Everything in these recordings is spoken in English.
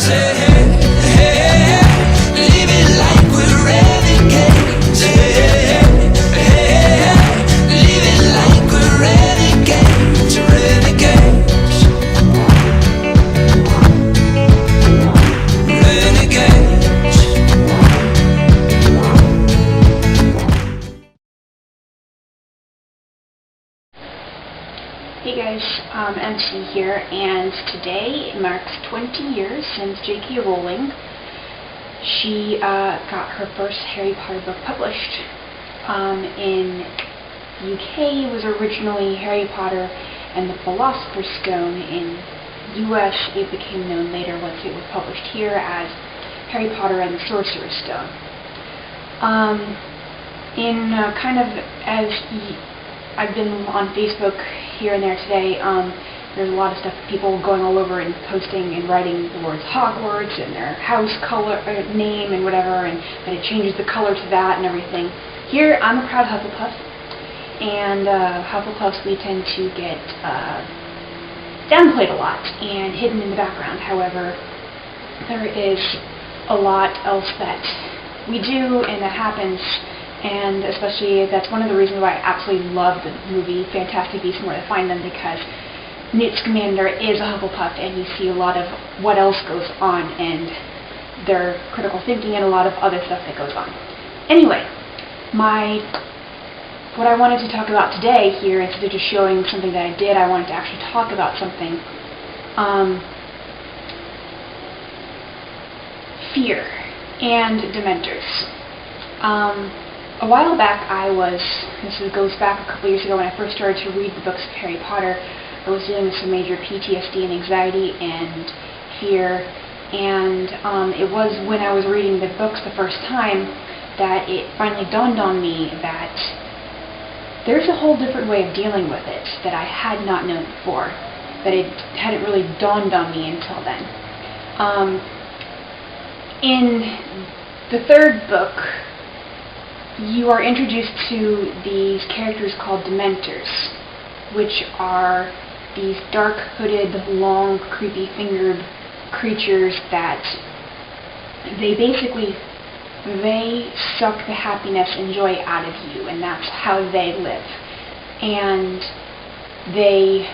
say, hey, hey, hey, leave it like we're renegades. Hey, hey, hey, hey, leave it like we're renegades, renegades, renegades. Hey guys, MC here, and today marks 20 years since J.K. Rowling, she got her first Harry Potter book published. In UK, it was originally Harry Potter and the Philosopher's Stone. In US, it became known later once it was published here as Harry Potter and the Sorcerer's Stone. I've been on Facebook here and there today. There's a lot of stuff, people going all over and posting and writing the words Hogwarts and their house color, name and whatever, and that it changes the color to that and everything. Here, I'm a proud Hufflepuff, and Hufflepuffs, we tend to get downplayed a lot and hidden in the background. However, there is a lot else that we do and that happens. And especially, that's one of the reasons why I absolutely love the movie Fantastic Beasts and Where to Find Them, because Newt Scamander is a Hufflepuff, and you see a lot of what else goes on, and their critical thinking, and a lot of other stuff that goes on. Anyway, what I wanted to talk about today here, instead of just showing something that I did, I wanted to actually talk about something. Fear and Dementors. A while back, this goes back a couple years ago when I first started to read the books of Harry Potter. I was dealing with some major PTSD and anxiety and fear, and it was when I was reading the books the first time that it finally dawned on me that there's a whole different way of dealing with it that I had not known before, that it hadn't really dawned on me until then. In the third book, you are introduced to these characters called Dementors, which are these dark, hooded, long, creepy fingered creatures that they suck the happiness and joy out of you, and that's how they live. And they,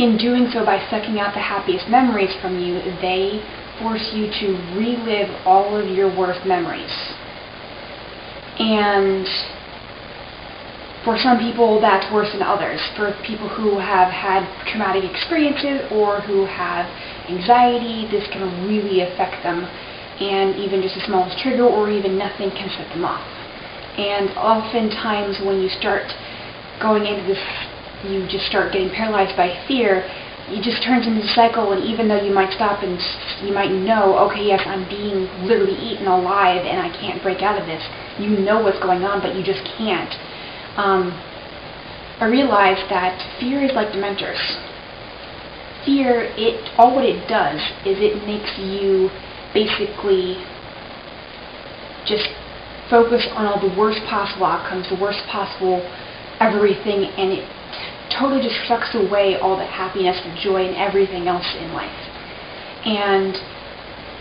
in doing so, by sucking out the happiest memories from you, they force you to relive all of your worst memories. And for some people, that's worse than others. For people who have had traumatic experiences or who have anxiety, this can really affect them, and even just the smallest trigger or even nothing can set them off. And oftentimes when you start going into this, you just start getting paralyzed by fear, it just turns into a cycle, and even though you might stop and you might know, okay, yes, I'm being literally eaten alive and I can't break out of this, you know what's going on, but you just can't. I realized that fear is like Dementors. Fear, all what it does is it makes you basically just focus on all the worst possible outcomes, the worst possible everything, and it totally just sucks away all the happiness and joy and everything else in life. And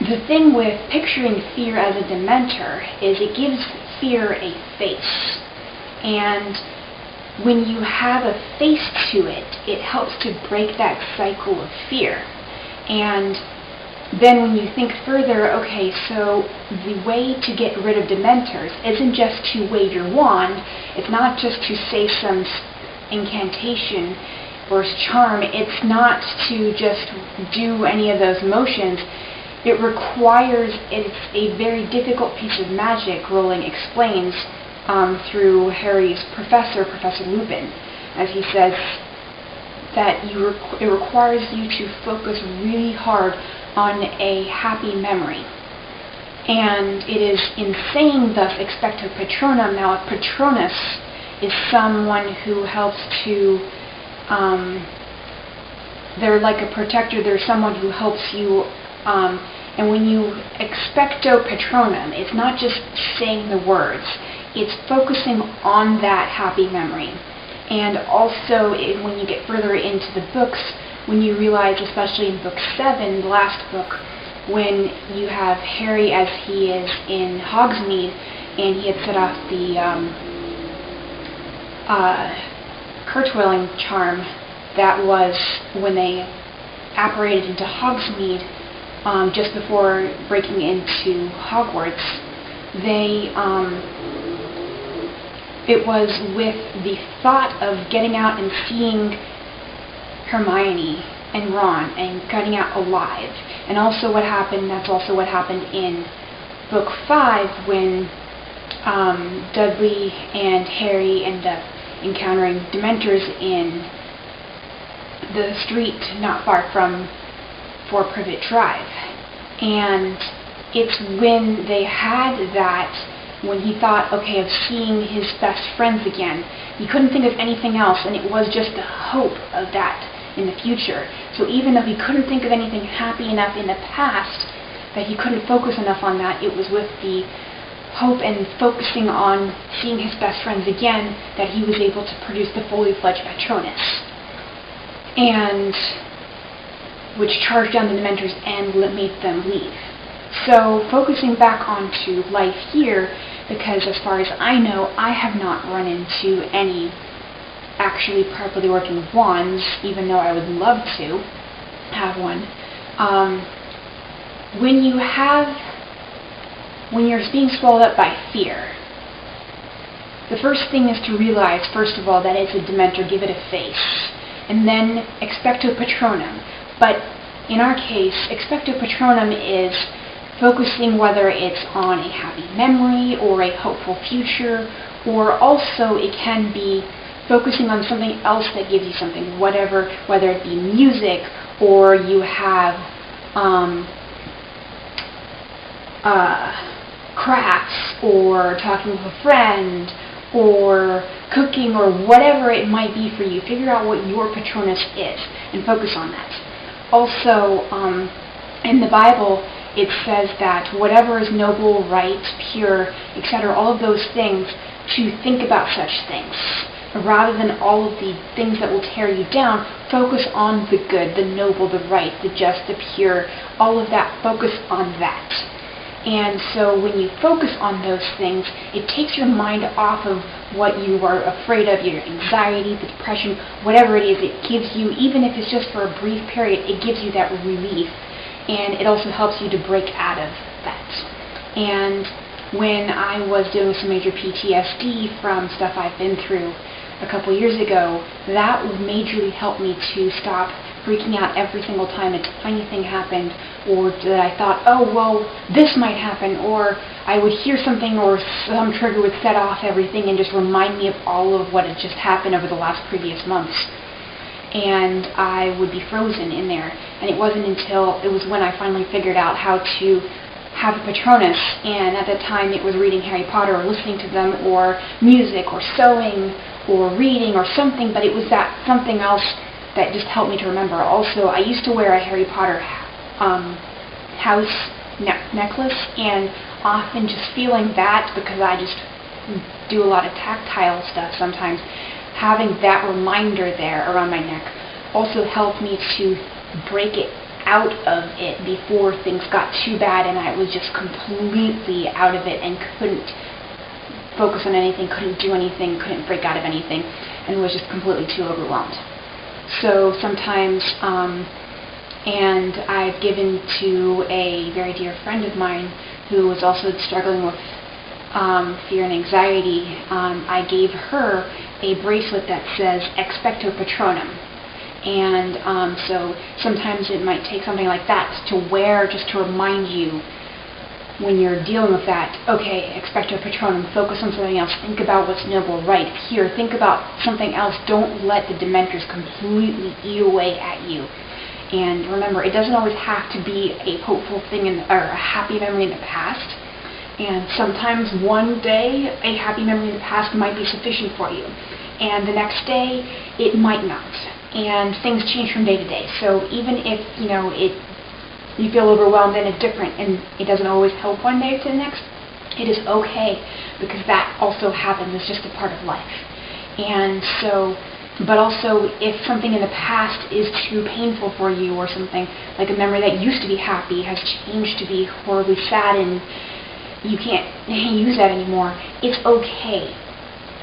the thing with picturing fear as a Dementor is it gives fear a face. And when you have a face to it, it helps to break that cycle of fear. And then when you think further, okay, so the way to get rid of Dementors isn't just to wave your wand, it's not just to say some incantation or charm, it's not to just do any of those motions. It's a very difficult piece of magic, Rowling explains through Harry's professor, Professor Lupin, as he says that it requires you to focus really hard on a happy memory. And it is in saying thus Expecto Patronum. Now, a Patronus is someone who helps to, they're like a protector, they're someone who helps you, and when you Expecto Patronum, it's not just saying the words, it's focusing on that happy memory. And also, when you get further into the books, when you realize, especially in book 7, the last book, when you have Harry as he is in Hogsmeade, and he had set off the curtwilling charm. That was when they apparated into Hogsmeade, just before breaking into Hogwarts. It was with the thought of getting out and seeing Hermione and Ron and getting out alive. And also that's also what happened in Book 5 when Dudley and Harry end up encountering Dementors in the street not far from Four Privet Drive. And it's when they had that, when he thought, okay, of seeing his best friends again. He couldn't think of anything else, and it was just the hope of that in the future. So even though he couldn't think of anything happy enough in the past, that he couldn't focus enough on that, it was with the hope and focusing on seeing his best friends again that he was able to produce the fully fledged Patronus, and which charged down the Dementors and made them leave. So focusing back onto life here, because as far as I know, I have not run into any actually properly working wands, even though I would love to have one. When you're being swallowed up by fear, the first thing is to realize, first of all, that it's a Dementor, give it a face, and then Expecto Patronum. But in our case, Expecto Patronum is focusing whether it's on a happy memory or a hopeful future, or also it can be focusing on something else that gives you something, whether it be music, or you have crafts, or talking with a friend, or cooking, or whatever it might be for you. Figure out what your Patronus is and focus on that. Also, in the Bible, it says that whatever is noble, right, pure, etc., all of those things, to think about such things. Rather than all of the things that will tear you down, focus on the good, the noble, the right, the just, the pure, all of that, focus on that. And so when you focus on those things, it takes your mind off of what you are afraid of, your anxiety, the depression, whatever it is. It gives you, even if it's just for a brief period, it gives you that relief. And it also helps you to break out of that. And when I was dealing with some major PTSD from stuff I've been through a couple years ago, that majorly helped me to stop freaking out every single time a tiny thing happened, or that I thought, oh, well, this might happen, or I would hear something or some trigger would set off everything and just remind me of all of what had just happened over the last previous months. And I would be frozen in there. And it wasn't until, it was when I finally figured out how to have a Patronus, and at that time it was reading Harry Potter or listening to them, or music, or sewing, or reading, or something, but it was that something else that just helped me to remember. Also, I used to wear a Harry Potter house necklace, and often just feeling that, because I just do a lot of tactile stuff sometimes, having that reminder there around my neck also helped me to break it out of it before things got too bad and I was just completely out of it and couldn't focus on anything, couldn't do anything, couldn't break out of anything, and was just completely too overwhelmed. So sometimes, and I've given to a very dear friend of mine who was also struggling with fear and anxiety, I gave her a bracelet that says Expecto Patronum. And so sometimes it might take something like that to wear just to remind you when you're dealing with that, okay, Expecto Patronum, focus on something else, think about what's noble, right, here, think about something else, don't let the Dementors completely eat away at you. And remember, it doesn't always have to be a hopeful thing or a happy memory in the past. And sometimes one day, a happy memory in the past might be sufficient for you. And the next day, it might not. And things change from day to day. So even if, you feel overwhelmed and it's different and it doesn't always help one day to the next, it is okay, because that also happens. It's just a part of life. And so But also, if something in the past is too painful for you, or something like a memory that used to be happy has changed to be horribly sad and you can't use that anymore, it's okay,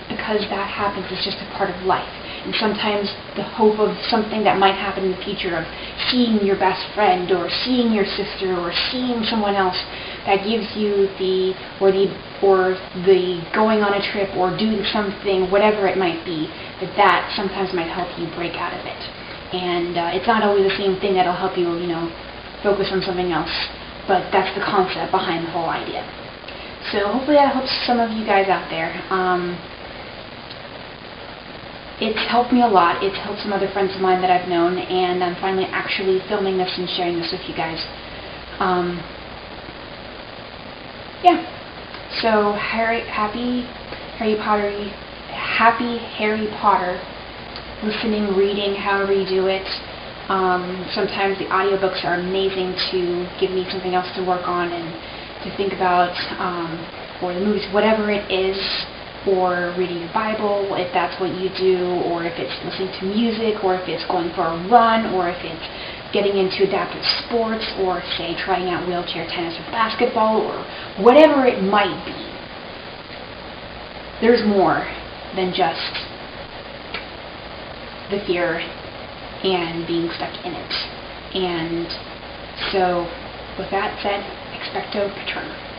because that happens. It's just a part of life. And sometimes the hope of something that might happen in the future, of seeing your best friend or seeing your sister or seeing someone else, that gives you the going on a trip or doing something, whatever it might be, that sometimes might help you break out of it. And it's not always the same thing that'll help you, focus on something else, but that's the concept behind the whole idea. So hopefully that helps some of you guys out there. It's helped me a lot. It's helped some other friends of mine that I've known, and I'm finally actually filming this and sharing this with you guys. Yeah. So happy Harry Potter, listening, reading, however you do it. Sometimes the audiobooks are amazing to give me something else to work on and to think about, or the movies, whatever it is, or reading your Bible, if that's what you do, or if it's listening to music, or if it's going for a run, or if it's getting into adaptive sports, or say trying out wheelchair tennis or basketball, or whatever it might be. There's more than just the fear and being stuck in it. And so, with that said, Expecto Patronum.